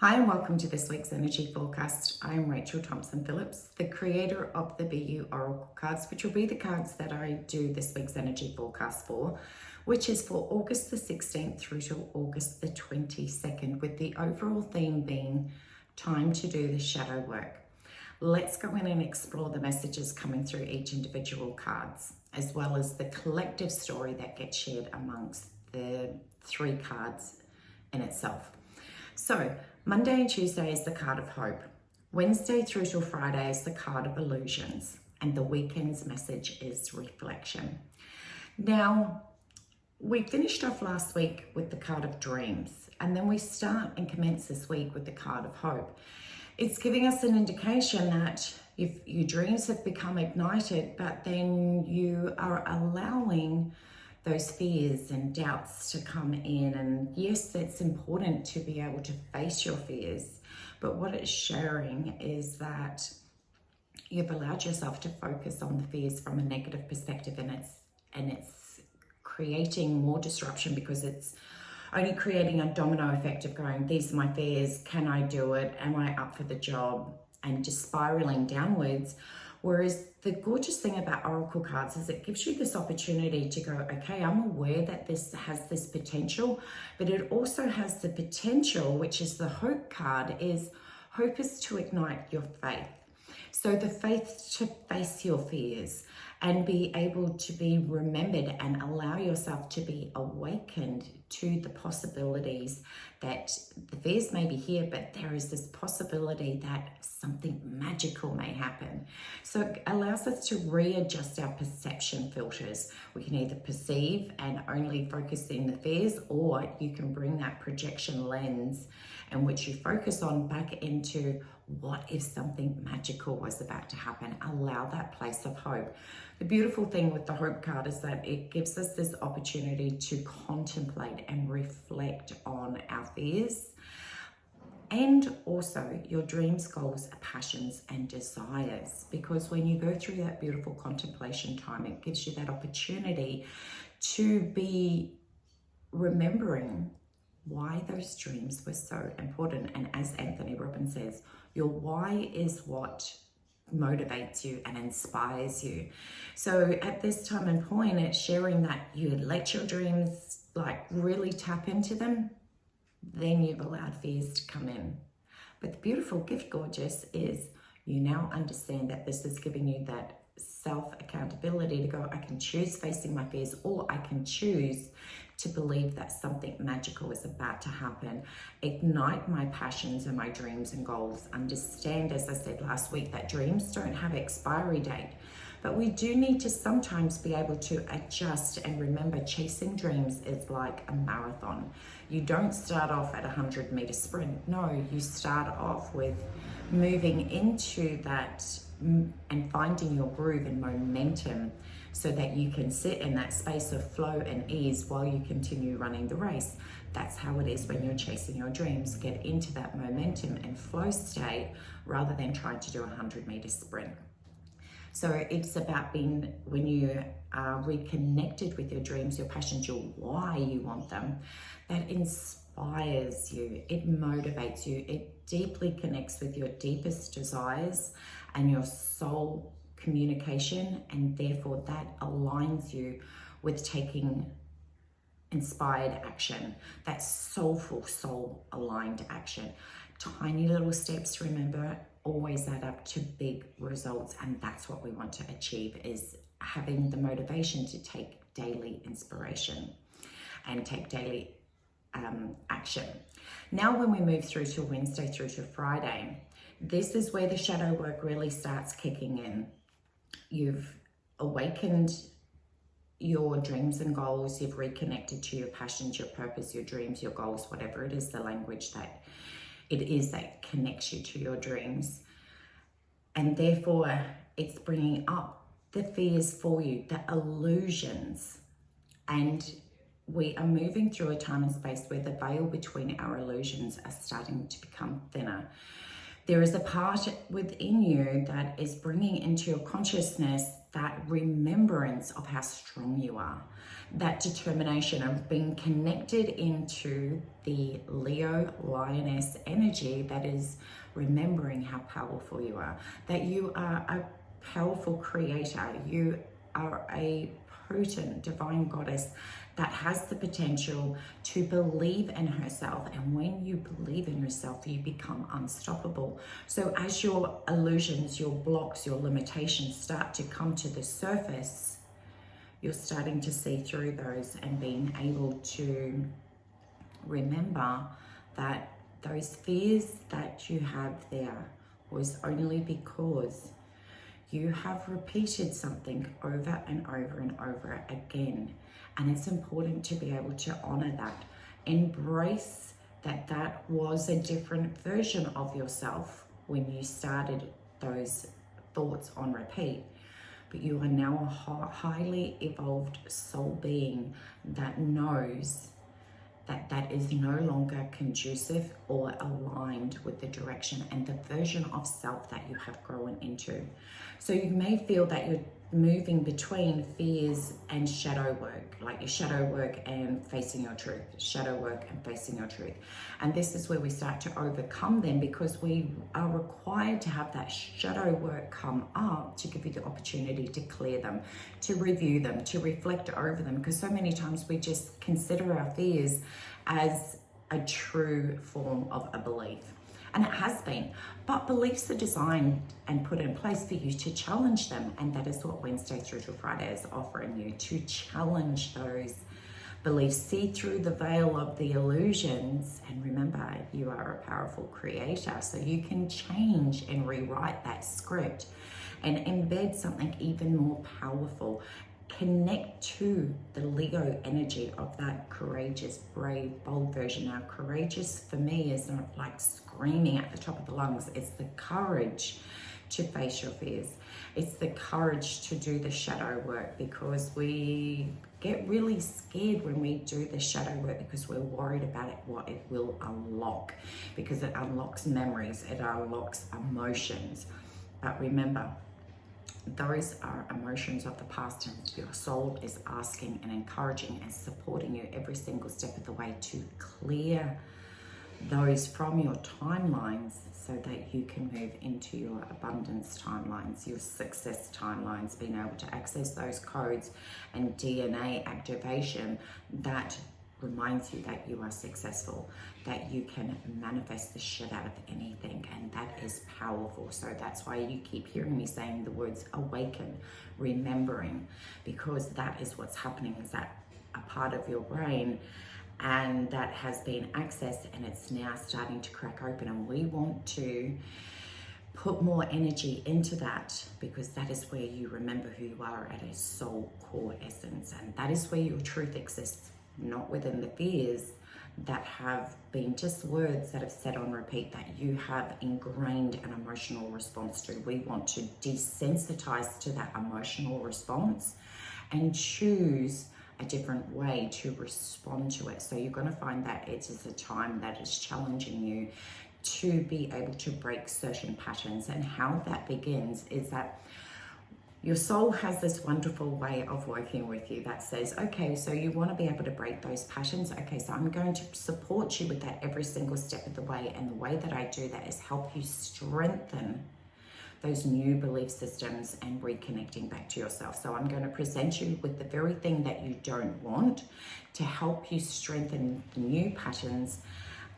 Hi and welcome to this week's energy forecast. I'm Rachel Thompson Phillips, the creator of the BEYOU Oracle Cards, which will be the cards that I do this week's energy forecast for, which is for August the 16th through to August the 22nd, with the overall theme being time to do the shadow work. Let's go in and explore the messages coming through each individual cards, as well as the collective story that gets shared amongst the three cards in itself. So Monday and Tuesday is the card of hope. Wednesday through till Friday is the card of illusions. And the weekend's message is reflection. Now, we finished off last week with the card of dreams. And then we start and commence this week with the card of hope. It's giving us an indication that if your dreams have become ignited, but then you are allowing those fears and doubts to come in. And yes, it's important to be able to face your fears, but what it's sharing is that you've allowed yourself to focus on the fears from a negative perspective, and it's creating more disruption because it's only creating a domino effect of going, these are my fears, can I do it, am I up for the job, and just spiraling downwards. Whereas the gorgeous thing about Oracle cards is it gives you this opportunity to go, okay, I'm aware that this has this potential, but it also has the potential, which is the hope card, is hope is to ignite your faith. So the faith to face your fears and be able to be remembered and allow yourself to be awakened to the possibilities that the fears may be here, but there is this possibility that something magical may happen. So it allows us to readjust our perception filters. We can either perceive and only focus in the fears, or you can bring that projection lens in which you focus on back into what if something magical was about to happen. Allow that place of hope. The beautiful thing with the hope card is that it gives us this opportunity to contemplate and reflect on our fears, and also your dreams, goals, passions, and desires. Because when you go through that beautiful contemplation time, it gives you that opportunity to be remembering why those dreams were so important. And as Anthony Robbins says, your why is what motivates you and inspires you. So at this time and point, it's sharing that you let your dreams really tap into them, then you've allowed fears to come in. But the beautiful gift, gorgeous, is you now understand that this is giving you that self-accountability to go, I can choose facing my fears, or I can choose to believe that something magical is about to happen. Ignite my passions and my dreams and goals. Understand, as I said last week, that dreams don't have expiry date, but we do need to sometimes be able to adjust and remember chasing dreams is like a marathon. You don't start off at a 100-meter sprint. No, you start off with moving into that and finding your groove and momentum so that you can sit in that space of flow and ease while you continue running the race. That's how it is when you're chasing your dreams. Get into that momentum and flow state rather than trying to do a 100-meter sprint. So it's about being, when you are reconnected with your dreams, your passions, your why you want them, that inspires you, it motivates you, it deeply connects with your deepest desires and your soul communication, and therefore that aligns you with taking inspired action, that soulful, soul aligned action. Tiny little steps, remember, always add up to big results, and that's what we want to achieve, is having the motivation to take daily inspiration and take daily action. Now when we move through to Wednesday through to Friday, this is where the shadow work really starts kicking in. You've awakened your dreams and goals, you've reconnected to your passions, your purpose, your dreams, your goals, whatever it is, the language that it is that connects you to your dreams. And therefore, it's bringing up the fears for you, the illusions. And we are moving through a time and space where the veil between our illusions are starting to become thinner. There is a part within you that is bringing into your consciousness that remembrance of how strong you are, that determination of being connected into the Leo lioness energy that is remembering how powerful you are, that you are a powerful creator, you are a potent divine goddess that has the potential to believe in herself. And when you believe in yourself, you become unstoppable. So as your illusions, your blocks, your limitations start to come to the surface, you're starting to see through those and being able to remember that those fears that you have there was only because you have repeated something over and over and over again. And it's important to be able to honor that, embrace that that was a different version of yourself when you started those thoughts on repeat. But you are now a highly evolved soul being that knows that that is no longer conducive or aligned with the direction and the version of self that you have grown into. So you may feel that you're moving between fears and shadow work, like your shadow work and facing your truth, shadow work and facing your truth. And this is where we start to overcome them, because we are required to have that shadow work come up to give you the opportunity to clear them, to review them, to reflect over them. Because so many times we just consider our fears as a true form of a belief. And it has been, but beliefs are designed and put in place for you to challenge them. And that is what Wednesday through to Friday is offering you, to challenge those beliefs, see through the veil of the illusions. And remember, you are a powerful creator, so you can change and rewrite that script and embed something even more powerful. Connect to the Leo energy of that courageous, brave, bold version. Now, courageous for me is not like screaming at the top of the lungs. It's the courage to face your fears. It's the courage to do the shadow work, because we get really scared when we do the shadow work because we're worried about it, what it will unlock, because it unlocks memories, it unlocks emotions. But remember, those are emotions of the past, and your soul is asking and encouraging and supporting you every single step of the way to clear those from your timelines so that you can move into your abundance timelines, your success timelines, being able to access those codes and DNA activation that reminds you that you are successful, that you can manifest the shit out of anything, and that is powerful. So that's why you keep hearing me saying the words awaken, remembering, because that is what's happening, is that a part of your brain and that has been accessed and it's now starting to crack open, and we want to put more energy into that, because that is where you remember who you are at a soul core essence, and that is where your truth exists, not within the fears that have been just words that have said on repeat that you have ingrained an emotional response to. We want to desensitize to that emotional response and choose a different way to respond to it. So you're going to find that it is a time that is challenging you to be able to break certain patterns. And how that begins is that your soul has this wonderful way of working with you that says, okay, so you want to be able to break those patterns. Okay, so I'm going to support you with that every single step of the way. And the way that I do that is help you strengthen those new belief systems and reconnecting back to yourself. So I'm going to present you with the very thing that you don't want to help you strengthen the new patterns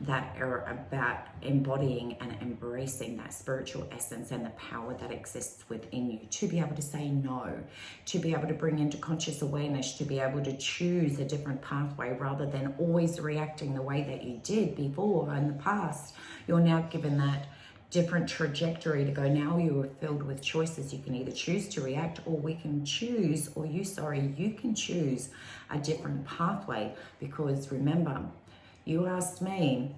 that are about embodying and embracing that spiritual essence and the power that exists within you, to be able to say no, to be able to bring into conscious awareness, to be able to choose a different pathway rather than always reacting the way that you did before in the past. You're now given that different trajectory to go. Now you are filled with choices. You can either choose to react, or we can choose, or you can choose a different pathway, because remember, you asked me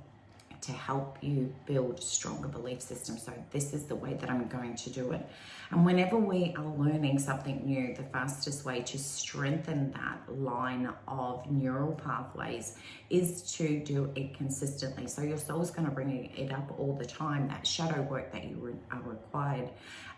to help you build stronger belief systems. So this is the way that I'm going to do it. And whenever we are learning something new, the fastest way to strengthen that line of neural pathways is to do it consistently. So your soul is going to bring it up all the time, that shadow work that you are required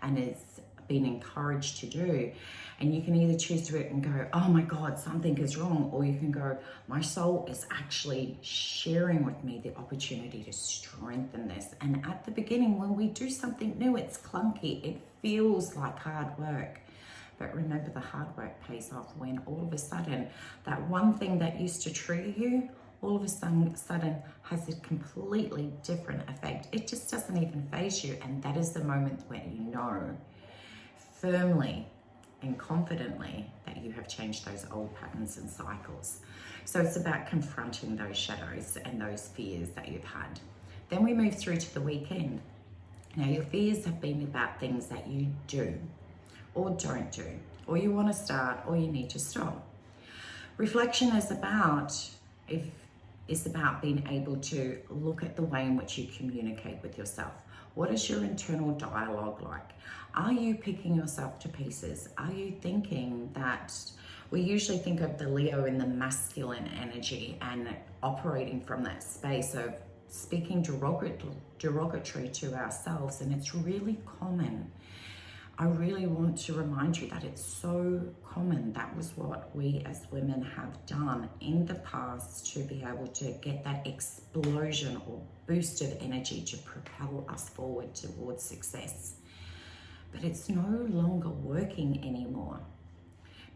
and is been encouraged to do. And you can either choose to it and go, oh my God, something is wrong. Or you can go, my soul is actually sharing with me the opportunity to strengthen this. And at the beginning, when we do something new, it's clunky. It feels like hard work. But remember, the hard work pays off when all of a sudden, that one thing that used to trigger you, all of a sudden has a completely different effect. It just doesn't even faze you. And that is the moment when you know firmly and confidently that you have changed those old patterns and cycles. So it's about confronting those shadows and those fears that you've had. Then we move through to the weekend. Now, your fears have been about things that you do or don't do, or you want to start or you need to stop. Reflection is about being able to look at the way in which you communicate with yourself. What is your internal dialogue like? Are you picking yourself to pieces? Are you thinking that we usually think of the Leo in the masculine energy and operating from that space of speaking derogatory to ourselves, and it's really common. I really want to remind you that it's so common. That was what we as women have done in the past to be able to get that explosion or boost of energy to propel us forward towards success. But it's no longer working anymore.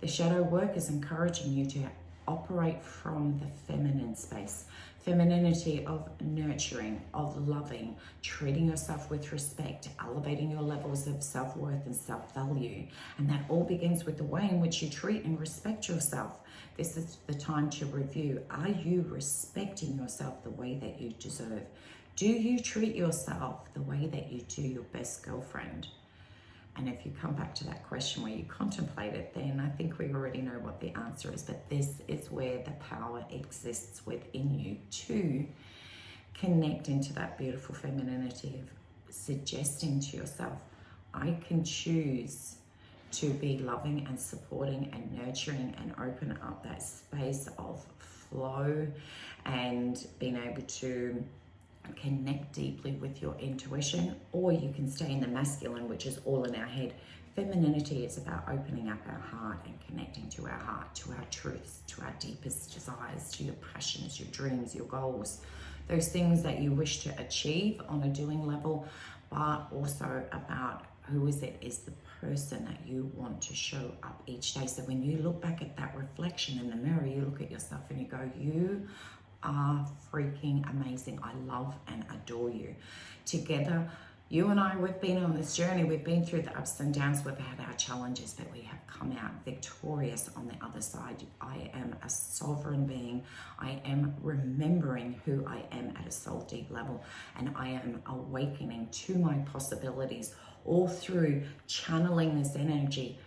The shadow work is encouraging you to operate from the feminine space. Femininity of nurturing, of loving, treating yourself with respect, elevating your levels of self-worth and self-value. And that all begins with the way in which you treat and respect yourself. This is the time to review. Are you respecting yourself the way that you deserve? Do you treat yourself the way that you do your best girlfriend? And if you come back to that question where you contemplate it, then I think we already know what the answer is. But this is where the power exists within you to connect into that beautiful femininity of suggesting to yourself, I can choose to be loving and supporting and nurturing and open up that space of flow and being able to connect deeply with your intuition. Or you can stay in the masculine, which is all in our head. Femininity is about opening up our heart and connecting to our heart, to our truths, to our deepest desires, to your passions, your dreams, your goals, those things that you wish to achieve on a doing level, but also about who is the person that you want to show up each day. So when you look back at that reflection in the mirror, you look at yourself and you go, you are freaking amazing. I love and adore you. Together, you and I, we've been on this journey. We've been through the ups and downs. We've had our challenges, but we have come out victorious on the other side. I am a sovereign being. I am remembering who I am at a soul deep level, and I am awakening to my possibilities all through channeling this energy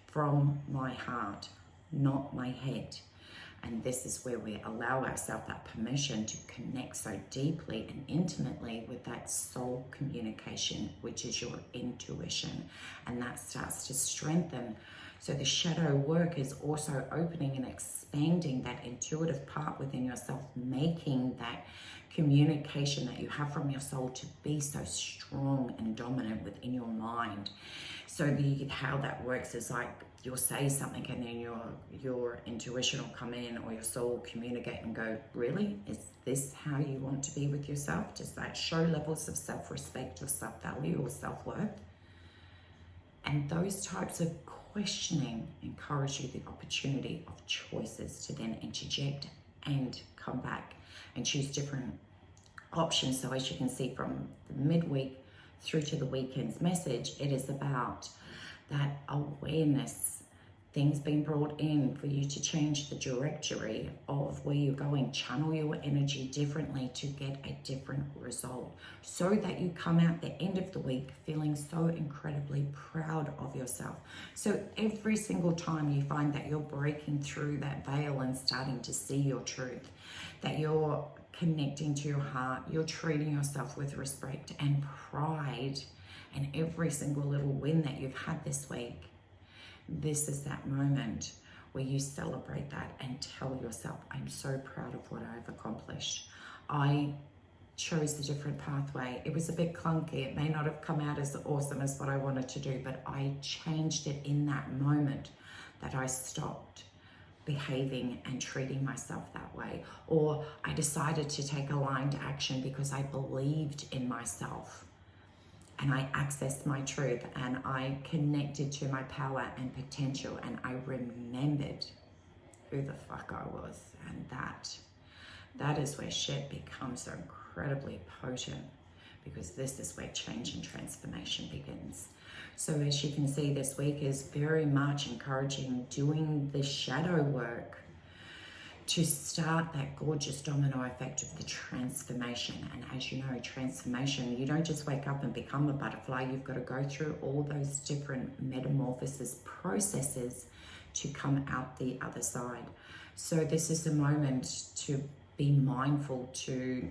from my heart, not my head. And this is where we allow ourselves that permission to connect so deeply and intimately with that soul communication, which is your intuition. And that starts to strengthen. So the shadow work is also opening and expanding that intuitive part within yourself, making that communication that you have from your soul to be so strong and dominant within your mind. So how that works is like, you'll say something and then your intuition will come in, or your soul will communicate and go, really? Is this how you want to be with yourself? Does that show levels of self-respect or self-value or self-worth? And those types of questioning encourage you the opportunity of choices to then interject and come back and choose different options. So as you can see from the midweek through to the weekend's message, it is about that awareness, things being brought in for you to change the trajectory of where you're going, channel your energy differently to get a different result, so that you come out the end of the week feeling so incredibly proud of yourself. So every single time you find that you're breaking through that veil and starting to see your truth, that you're connecting to your heart, you're treating yourself with respect and pride, and every single little win that you've had this week, this is that moment where you celebrate that and tell yourself, I'm so proud of what I've accomplished. I chose a different pathway. It was a bit clunky. It may not have come out as awesome as what I wanted to do, but I changed it in that moment that I stopped behaving and treating myself that way. Or I decided to take aligned action because I believed in myself. And I accessed my truth and I connected to my power and potential, and I remembered who the fuck I was. And that is where shit becomes so incredibly potent, because this is where change and transformation begins. So as you can see, this week is very much encouraging doing the shadow work to start that gorgeous domino effect of the transformation. And as you know, transformation, you don't just wake up and become a butterfly. You've got to go through all those different metamorphosis processes to come out the other side. So this is the moment to be mindful, to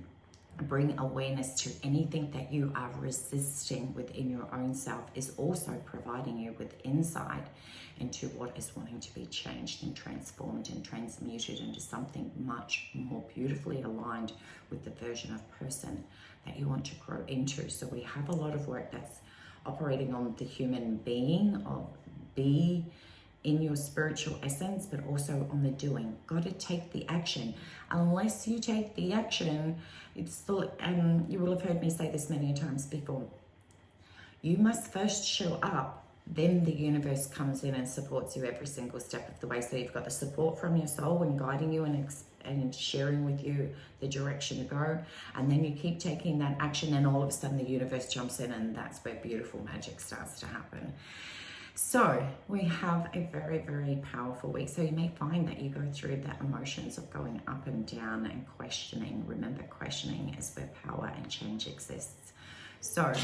bring awareness to anything that you are resisting within your own self is also providing you with insight into what is wanting to be changed and transformed and transmuted into something much more beautifully aligned with the version of person that you want to grow into. So we have a lot of work that's operating on the human being, of be in your spiritual essence, but also on the doing. Got to take the action. Unless you take the action, it's still, you will have heard me say this many times before, you must first show up, then the universe comes in and supports you every single step of the way. So you've got the support from your soul and guiding you and sharing with you the direction to go, and then you keep taking that action, and all of a sudden the universe jumps in, and that's where beautiful magic starts to happen. So we have a very, very powerful week. So you may find that you go through the emotions of going up and down and questioning. Remember, questioning is where power and change exists. So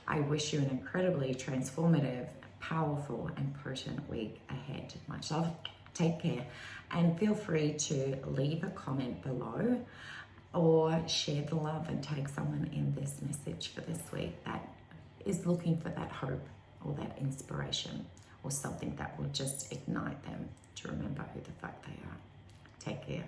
I wish you an incredibly transformative, powerful and potent week ahead. Much love. Take care. And feel free to leave a comment below or share the love and tag someone in this message for this week that is looking for that hope or that inspiration or something that will just ignite them to remember who the fuck they are. Take care.